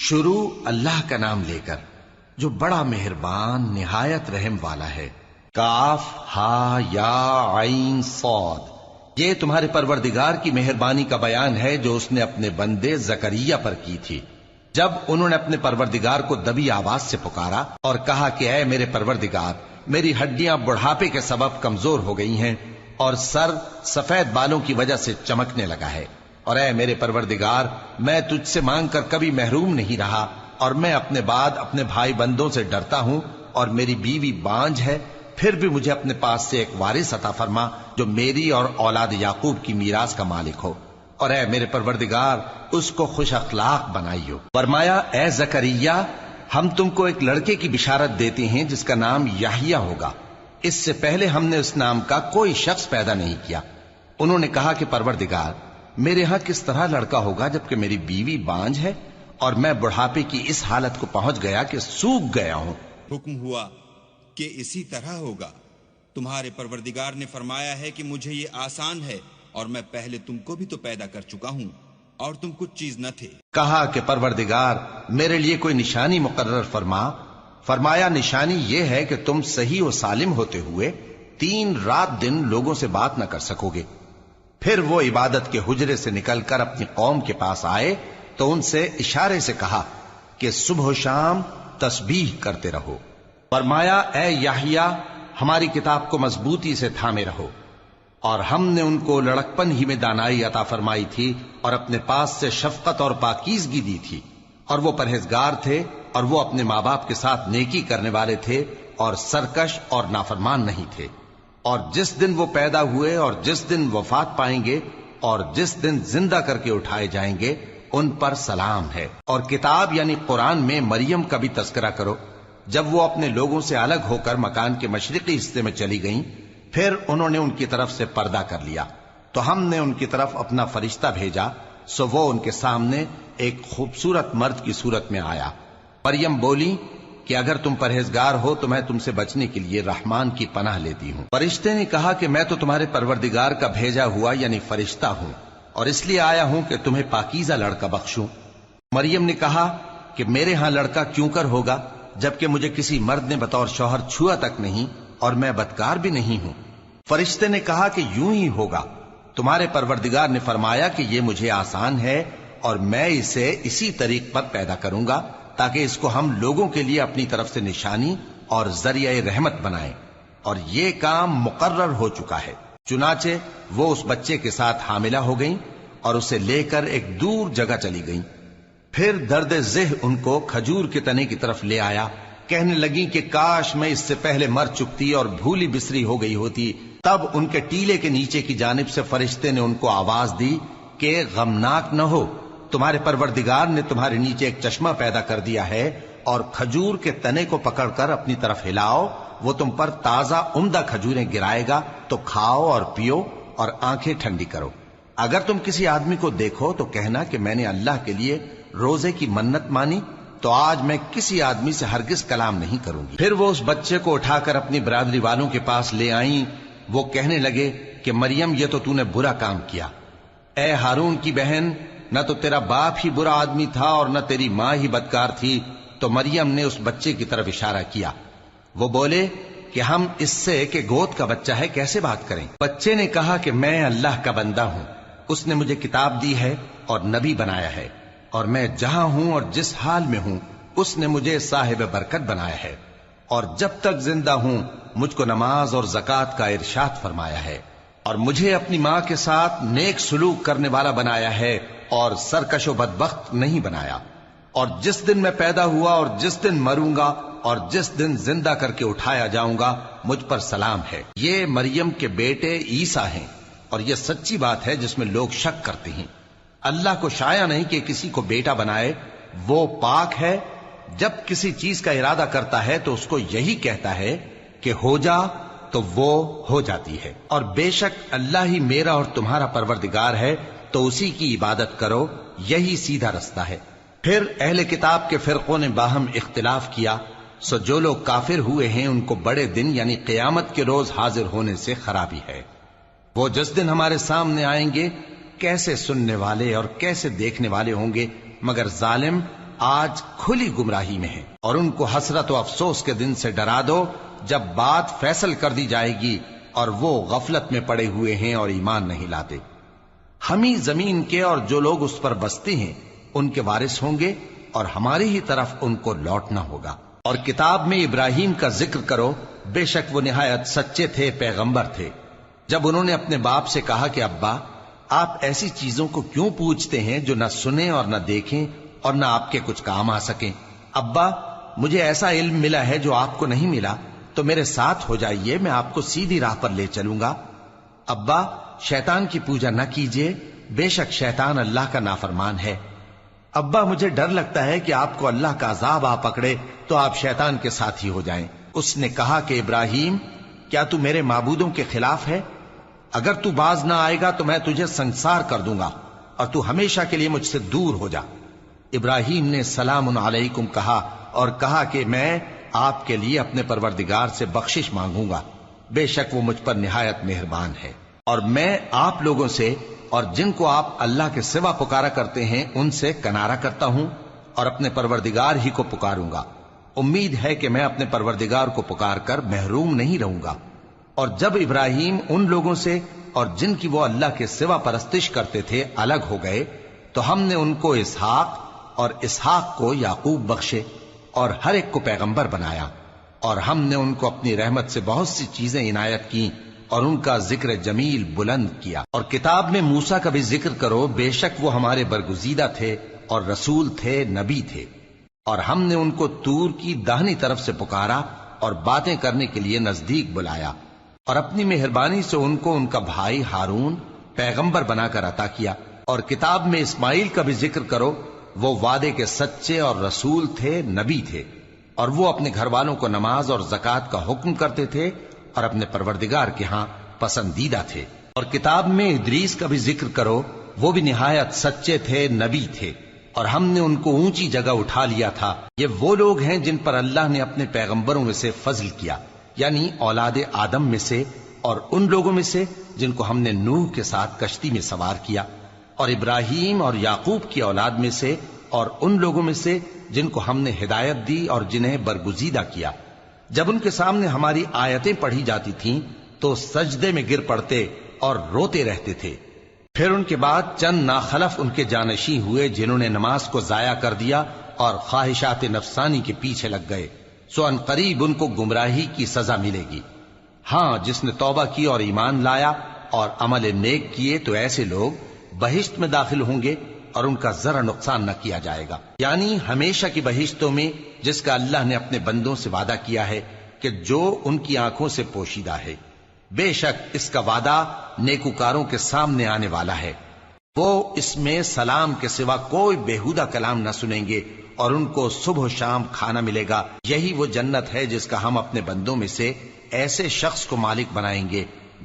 شروع اللہ کا نام لے کر جو بڑا مہربان نہایت رحم والا ہے۔ کاف ہا یا عین صاد، یہ تمہارے پروردگار کی مہربانی کا بیان ہے جو اس نے اپنے بندے زکریا پر کی تھی، جب انہوں نے اپنے پروردگار کو دبی آواز سے پکارا اور کہا کہ اے میرے پروردگار، میری ہڈیاں بڑھاپے کے سبب کمزور ہو گئی ہیں اور سر سفید بالوں کی وجہ سے چمکنے لگا ہے، اور اے میرے پروردگار، میں تجھ سے مانگ کر کبھی محروم نہیں رہا، اور میں اپنے بعد اپنے بھائی بندوں سے ڈرتا ہوں، اور میری بیوی بانجھ ہے، پھر بھی مجھے اپنے پاس سے ایک وارث عطا فرما جو میری اور اولاد یعقوب کی میراث کا مالک ہو، اور اے میرے پروردگار اس کو خوش اخلاق بنائیو۔ فرمایا اے زکریا، ہم تم کو ایک لڑکے کی بشارت دیتے ہیں جس کا نام یحییٰ ہوگا، اس سے پہلے ہم نے اس نام کا کوئی شخص پیدا نہیں کیا۔ انہوں نے کہا کہ پروردگار، میرے ہاں کس طرح لڑکا ہوگا جبکہ میری بیوی بانجھ ہے اور میں بڑھاپے کی اس حالت کو پہنچ گیا کہ سوکھ گیا ہوں۔ حکم ہوا کہ اسی طرح ہوگا، تمہارے پروردگار نے فرمایا ہے کہ مجھے یہ آسان ہے، اور میں پہلے تم کو بھی تو پیدا کر چکا ہوں اور تم کچھ چیز نہ تھے۔ کہا کہ پروردگار میرے لیے کوئی نشانی مقرر فرما۔ فرمایا نشانی یہ ہے کہ تم صحیح و سالم ہوتے ہوئے 3 رات دن لوگوں سے بات نہ کر سکو گے۔ پھر وہ عبادت کے حجرے سے نکل کر اپنی قوم کے پاس آئے تو ان سے اشارے سے کہا کہ صبح و شام تسبیح کرتے رہو۔ فرمایا اے یحییٰ، ہماری کتاب کو مضبوطی سے تھامے رہو، اور ہم نے ان کو لڑکپن ہی میں دانائی عطا فرمائی تھی اور اپنے پاس سے شفقت اور پاکیزگی دی تھی، اور وہ پرہیزگار تھے اور وہ اپنے ماں باپ کے ساتھ نیکی کرنے والے تھے اور سرکش اور نافرمان نہیں تھے۔ اور جس دن وہ پیدا ہوئے اور جس دن وفات پائیں گے اور جس دن زندہ کر کے اٹھائے جائیں گے ان پر سلام ہے۔ اور کتاب یعنی قرآن میں مریم کا بھی تذکرہ کرو، جب وہ اپنے لوگوں سے الگ ہو کر مکان کے مشرقی حصے میں چلی گئیں، پھر انہوں نے ان کی طرف سے پردہ کر لیا تو ہم نے ان کی طرف اپنا فرشتہ بھیجا، سو وہ ان کے سامنے ایک خوبصورت مرد کی صورت میں آیا۔ مریم بولی کہ اگر تم پرہیزگار ہو تو میں تم سے بچنے کے لیے رحمان کی پناہ لیتی ہوں۔ فرشتے نے کہا کہ میں تو تمہارے پروردگار کا بھیجا ہوا یعنی فرشتہ ہوں، اور اس لیے آیا ہوں کہ تمہیں پاکیزہ لڑکا بخشوں۔ مریم نے کہا کہ میرے ہاں لڑکا کیوں کر ہوگا جبکہ مجھے کسی مرد نے بطور شوہر چھوا تک نہیں اور میں بدکار بھی نہیں ہوں۔ فرشتے نے کہا کہ یوں ہی ہوگا، تمہارے پروردگار نے فرمایا کہ یہ مجھے آسان ہے اور میں اسے اسی طریق پر پیدا کروں گا تاکہ اس کو ہم لوگوں کے لیے اپنی طرف سے نشانی اور ذریعہ رحمت بنائیں، اور یہ کام مقرر ہو چکا ہے۔ چنانچہ وہ اس بچے کے ساتھ حاملہ ہو گئیں اور اسے لے کر ایک دور جگہ چلی گئیں۔ پھر درد ذہ ان کو کھجور کے تنے کی طرف لے آیا، کہنے لگیں کہ کاش میں اس سے پہلے مر چکتی اور بھولی بسری ہو گئی ہوتی۔ تب ان کے ٹیلے کے نیچے کی جانب سے فرشتے نے ان کو آواز دی کہ غمناک نہ ہو، تمہارے پروردگار نے تمہارے نیچے ایک چشمہ پیدا کر دیا ہے، اور کھجور کے تنے کو پکڑ کر اپنی طرف ہلاؤ، وہ تم پر تازہ عمدہ کھجوریں گرائے گا، تو کھاؤ اور پیو اور آنکھیں ٹھنڈی کرو۔ اگر تم کسی آدمی کو دیکھو تو کہنا کہ میں نے اللہ کے لیے روزے کی منت مانی، تو آج میں کسی آدمی سے ہرگز کلام نہیں کروں گی۔ پھر وہ اس بچے کو اٹھا کر اپنی برادری والوں کے پاس لے آئیں۔ وہ کہنے لگے کہ مریم یہ تو نے برا کام کیا، اے ہارون کی بہن، نہ تو تیرا باپ ہی برا آدمی تھا اور نہ تیری ماں ہی بدکار تھی۔ تو مریم نے اس بچے کی طرف اشارہ کیا۔ وہ بولے کہ ہم اس سے کہ گود کا بچہ ہے کیسے بات کریں؟ بچے نے کہا کہ میں اللہ کا بندہ ہوں، اس نے مجھے کتاب دی ہے اور نبی بنایا ہے، اور میں جہاں ہوں اور جس حال میں ہوں اس نے مجھے صاحب برکت بنایا ہے، اور جب تک زندہ ہوں مجھ کو نماز اور زکوٰۃ کا ارشاد فرمایا ہے، اور مجھے اپنی ماں کے ساتھ نیک سلوک کرنے والا بنایا ہے اور سرکش و بدبخت نہیں بنایا، اور جس دن میں پیدا ہوا اور جس دن مروں گا اور جس دن زندہ کر کے اٹھایا جاؤں گا مجھ پر سلام ہے۔ یہ مریم کے بیٹے عیسیٰ ہیں، اور یہ سچی بات ہے جس میں لوگ شک کرتے ہیں۔ اللہ کو شایع نہیں کہ کسی کو بیٹا بنائے، وہ پاک ہے، جب کسی چیز کا ارادہ کرتا ہے تو اس کو یہی کہتا ہے کہ ہو جا تو وہ ہو جاتی ہے، اور بے شک اللہ ہی میرا اور تمہارا پروردگار ہے، تو اسی کی عبادت کرو، یہی سیدھا رستہ ہے۔ پھر اہل کتاب کے فرقوں نے باہم اختلاف کیا، سو جو لوگ کافر ہوئے ہیں ان کو بڑے دن یعنی قیامت کے روز حاضر ہونے سے خرابی ہے۔ وہ جس دن ہمارے سامنے آئیں گے کیسے سننے والے اور کیسے دیکھنے والے ہوں گے، مگر ظالم آج کھلی گمراہی میں ہیں، اور ان کو حسرت و افسوس کے دن سے ڈرا دو جب بات فیصل کر دی جائے گی اور وہ غفلت میں پڑے ہوئے ہیں اور ایمان نہیں لاتے۔ ہم ہی زمین کے اور جو لوگ اس پر بستے ہیں ان کے وارث ہوں گے، اور ہماری ہی طرف ان کو لوٹنا ہوگا۔ اور کتاب میں ابراہیم کا ذکر کرو، بے شک وہ نہایت سچے تھے، پیغمبر تھے۔ جب انہوں نے اپنے باپ سے کہا کہ ابا، آپ ایسی چیزوں کو کیوں پوچھتے ہیں جو نہ سنیں اور نہ دیکھیں اور نہ آپ کے کچھ کام آ سکیں؟ ابا، مجھے ایسا علم ملا ہے جو آپ کو نہیں ملا، تو میرے ساتھ ہو جائیے، میں آپ کو سیدھی راہ پر لے چلوں گا۔ ابا، شیطان کی پوجا نہ کیجیے، بے شک شیطان اللہ کا نافرمان ہے۔ ابا، مجھے ڈر لگتا ہے کہ آپ کو اللہ کا عذاب آ پکڑے تو آپ شیطان کے ساتھی ہو جائیں۔ اس نے کہا کہ ابراہیم، کیا تو میرے معبودوں کے خلاف ہے؟ اگر تو باز نہ آئے گا تو میں تجھے سنسار کر دوں گا، اور تو ہمیشہ کے لیے مجھ سے دور ہو جا۔ ابراہیم نے سلام علیکم کہا اور کہا کہ میں آپ کے لیے اپنے پروردگار سے بخشش مانگوں گا، بے شک وہ مجھ پر نہایت مہربان ہے۔ اور میں آپ لوگوں سے اور جن کو آپ اللہ کے سوا پکارا کرتے ہیں ان سے کنارہ کرتا ہوں، اور اپنے پروردگار ہی کو پکاروں گا۔ امید ہے کہ میں اپنے پروردگار کو پکار کر محروم نہیں رہوں گا۔ اور جب ابراہیم ان لوگوں سے اور جن کی وہ اللہ کے سوا پرستش کرتے تھے الگ ہو گئے، تو ہم نے ان کو اسحاق اور اسحاق کو یعقوب بخشے، اور ہر ایک کو پیغمبر بنایا، اور ہم نے ان کو اپنی رحمت سے بہت سی چیزیں عنایت کی، اور ان کا ذکر جمیل بلند کیا۔ اور کتاب میں موسیٰ کا بھی ذکر کرو، بے شک وہ ہمارے برگزیدہ تھے اور رسول تھے، نبی تھے، اور ہم نے ان کو طور کی داہنی طرف سے پکارا اور باتیں کرنے کے لیے نزدیک بلایا، اور اپنی مہربانی سے ان کو ان کا بھائی ہارون پیغمبر بنا کر عطا کیا۔ اور کتاب میں اسماعیل کا بھی ذکر کرو، وہ وعدے کے سچے اور رسول تھے، نبی تھے، اور وہ اپنے گھر والوں کو نماز اور زکوٰۃ کا حکم کرتے تھے اور اپنے پروردگار کے ہاں پسندیدہ تھے۔ اور کتاب میں ادریس کا بھی ذکر کرو، وہ بھی نہایت سچے تھے، نبی تھے، اور ہم نے ان کو اونچی جگہ اٹھا لیا تھا۔ یہ وہ لوگ ہیں جن پر اللہ نے اپنے پیغمبروں میں سے فضل کیا، یعنی اولاد آدم میں سے، اور ان لوگوں میں سے جن کو ہم نے نوح کے ساتھ کشتی میں سوار کیا، اور ابراہیم اور یعقوب کی اولاد میں سے، اور ان لوگوں میں سے جن کو ہم نے ہدایت دی اور جنہیں برگزیدہ کیا۔ جب ان کے سامنے ہماری آیتیں پڑھی جاتی تھیں تو سجدے میں گر پڑتے اور روتے رہتے تھے۔ پھر ان کے بعد چند ناخلف ان کے جانشین ہوئے جنہوں نے نماز کو ضائع کر دیا اور خواہشات نفسانی کے پیچھے لگ گئے، سو ان قریب ان کو گمراہی کی سزا ملے گی۔ ہاں، جس نے توبہ کی اور ایمان لایا اور عمل نیک کیے تو ایسے لوگ بہشت میں داخل ہوں گے، اور ان کا ذرا نقصان نہ کیا جائے گا، یعنی ہمیشہ کی بہشتوں میں، جس کا اللہ نے اپنے بندوں سے وعدہ کیا ہے کہ جو ان کی آنکھوں سے پوشیدہ ہے۔ بے شک اس کا وعدہ نیکوکاروں کے سامنے آنے والا ہے، وہ اس میں سلام کے سوا کوئی بیہودہ کلام نہ سنیں گے، اور ان کو صبح و شام کھانا ملے گا۔ یہی وہ جنت ہے جس کا ہم اپنے بندوں میں سے ایسے شخص کو مالک بنائیں گے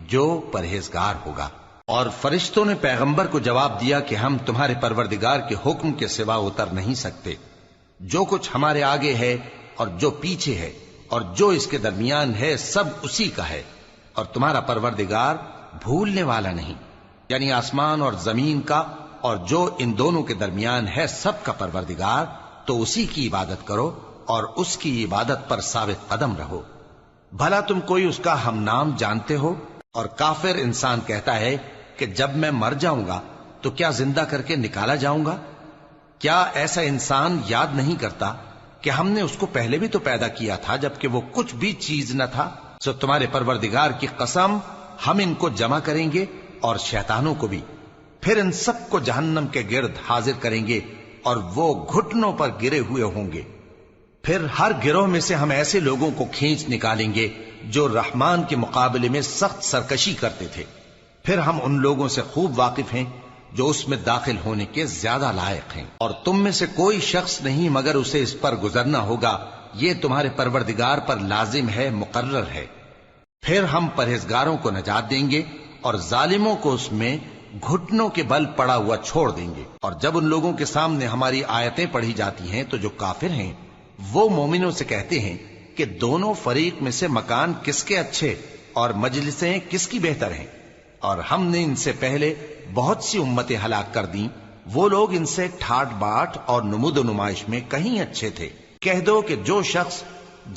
جو پرہیزگار ہوگا۔ اور فرشتوں نے پیغمبر کو جواب دیا کہ ہم تمہارے پروردگار کے حکم کے سوا اتر نہیں سکتے۔ جو کچھ ہمارے آگے ہے اور جو پیچھے ہے اور جو اس کے درمیان ہے، سب اسی کا ہے، اور تمہارا پروردگار بھولنے والا نہیں، یعنی آسمان اور زمین کا اور جو ان دونوں کے درمیان ہے سب کا پروردگار، تو اسی کی عبادت کرو اور اس کی عبادت پر ثابت قدم رہو۔ بھلا تم کوئی اس کا ہم نام جانتے ہو؟ اور کافر انسان کہتا ہے کہ جب میں مر جاؤں گا تو کیا زندہ کر کے نکالا جاؤں گا؟ کیا ایسا انسان یاد نہیں کرتا کہ ہم نے اس کو پہلے بھی تو پیدا کیا تھا جبکہ وہ کچھ بھی چیز نہ تھا؟ سو تمہارے پروردگار کی قسم، ہم ان کو جمع کریں گے اور شیطانوں کو بھی، پھر ان سب کو جہنم کے گرد حاضر کریں گے، اور وہ گھٹنوں پر گرے ہوئے ہوں گے۔ پھر ہر گروہ میں سے ہم ایسے لوگوں کو کھینچ نکالیں گے جو رحمان کے مقابلے میں سخت سرکشی کرتے تھے۔ پھر ہم ان لوگوں سے خوب واقف ہیں جو اس میں داخل ہونے کے زیادہ لائق ہیں، اور تم میں سے کوئی شخص نہیں مگر اسے اس پر گزرنا ہوگا، یہ تمہارے پروردگار پر لازم ہے، مقرر ہے۔ پھر ہم پرہیزگاروں کو نجات دیں گے اور ظالموں کو اس میں گھٹنوں کے بل پڑا ہوا چھوڑ دیں گے۔ اور جب ان لوگوں کے سامنے ہماری آیتیں پڑھی جاتی ہیں تو جو کافر ہیں وہ مومنوں سے کہتے ہیں کہ دونوں فریق میں سے مکان کس کے اچھے اور مجلسیں کس کی بہتر ہیں، اور ہم نے ان سے پہلے بہت سی امتیں ہلاک کر دیں وہ لوگ ان سے ٹھاٹ باٹ اور نمود و نمائش میں کہیں اچھے تھے۔ کہہ دو کہ جو شخص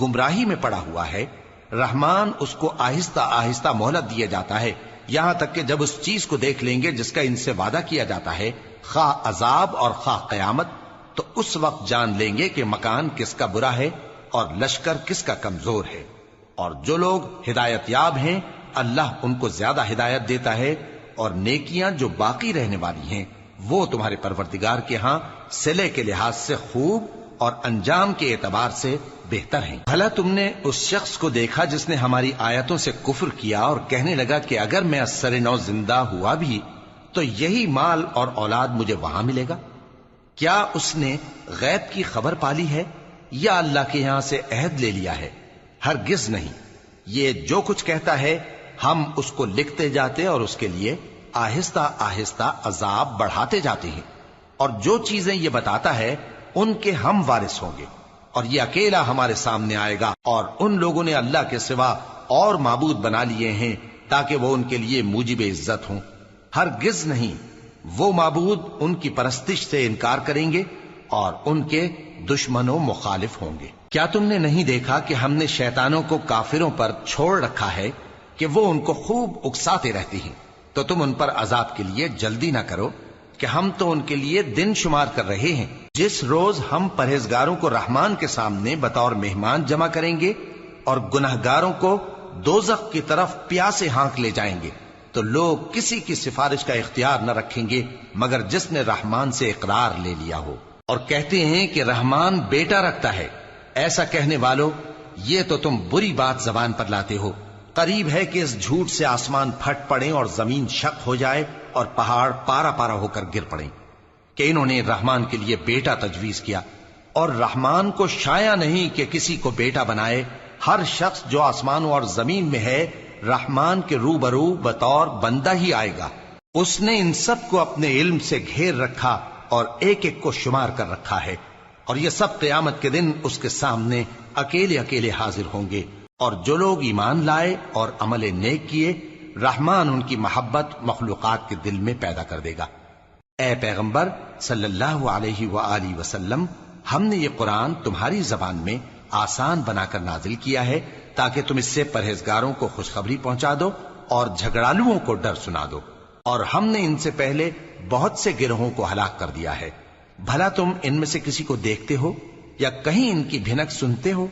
گمراہی میں پڑا ہوا ہے، رحمان اس کو آہستہ آہستہ مہلت دیا جاتا ہے، یہاں تک کہ جب اس چیز کو دیکھ لیں گے جس کا ان سے وعدہ کیا جاتا ہے، خواہ عذاب اور خواہ قیامت، تو اس وقت جان لیں گے کہ مکان کس کا برا ہے اور لشکر کس کا کمزور ہے۔ اور جو لوگ ہدایت یاب ہیں، اللہ ان کو زیادہ ہدایت دیتا ہے، اور نیکیاں جو باقی رہنے والی ہیں وہ تمہارے پروردگار کے ہاں صلے کے لحاظ سے خوب اور انجام کے اعتبار سے بہتر ہیں۔ بھلا تم نے اس شخص کو دیکھا جس نے ہماری آیتوں سے کفر کیا اور کہنے لگا کہ اگر میں ازسر نو زندہ ہوا بھی تو یہی مال اور اولاد مجھے وہاں ملے گا؟ کیا اس نے غیب کی خبر پالی ہے یا اللہ کے یہاں سے عہد لے لیا ہے؟ ہرگز نہیں، یہ جو کچھ کہتا ہے ہم اس کو لکھتے جاتے اور اس کے لیے آہستہ آہستہ عذاب بڑھاتے جاتے ہیں، اور جو چیزیں یہ بتاتا ہے ان کے ہم وارث ہوں گے، اور یہ اکیلا ہمارے سامنے آئے گا۔ اور ان لوگوں نے اللہ کے سوا اور معبود بنا لیے ہیں تاکہ وہ ان کے لیے موجب عزت ہوں۔ ہرگز نہیں، وہ معبود ان کی پرستش سے انکار کریں گے اور ان کے دشمن و مخالف ہوں گے۔ کیا تم نے نہیں دیکھا کہ ہم نے شیطانوں کو کافروں پر چھوڑ رکھا ہے کہ وہ ان کو خوب اکساتے رہتے ہیں؟ تو تم ان پر عذاب کے لیے جلدی نہ کرو کہ ہم تو ان کے لیے دن شمار کر رہے ہیں۔ جس روز ہم پرہیزگاروں کو رحمان کے سامنے بطور مہمان جمع کریں گے اور گناہگاروں کو دوزخ کی طرف پیاسے ہانک لے جائیں گے، تو لوگ کسی کی سفارش کا اختیار نہ رکھیں گے مگر جس نے رحمان سے اقرار لے لیا ہو، اور کہتے ہیں کہ رحمان بیٹا رکھتا ہے۔ ایسا کہنے والوں، یہ تو تم بری بات زبان پر لاتے ہو۔ قریب ہے کہ اس جھوٹ سے آسمان پھٹ پڑے اور زمین شق ہو جائے اور پہاڑ پارا پارا ہو کر گر پڑیں کہ انہوں نے رحمان کے لیے بیٹا تجویز کیا، اور رحمان کو شایع نہیں کہ کسی کو بیٹا بنائے۔ ہر شخص جو آسمانوں اور زمین میں ہے رحمان کے روبرو بطور بندہ ہی آئے گا۔ اس نے ان سب کو اپنے علم سے گھیر رکھا اور ایک ایک کو شمار کر رکھا ہے، اور یہ سب قیامت کے دن اس کے سامنے اکیلے اکیلے حاضر ہوں گے۔ اور جو لوگ ایمان لائے اور عمل نیک کیے، رحمان ان کی محبت مخلوقات کے دل میں پیدا کر دے گا۔ اے پیغمبر صلی اللہ علیہ وآلہ وسلم، ہم نے یہ قرآن تمہاری زبان میں آسان بنا کر نازل کیا ہے تاکہ تم اس سے پرہیزگاروں کو خوشخبری پہنچا دو اور جھگڑالوؤں کو ڈر سنا دو۔ اور ہم نے ان سے پہلے بہت سے گروہوں کو ہلاک کر دیا ہے۔ بھلا تم ان میں سے کسی کو دیکھتے ہو یا کہیں ان کی بھنک سنتے ہو؟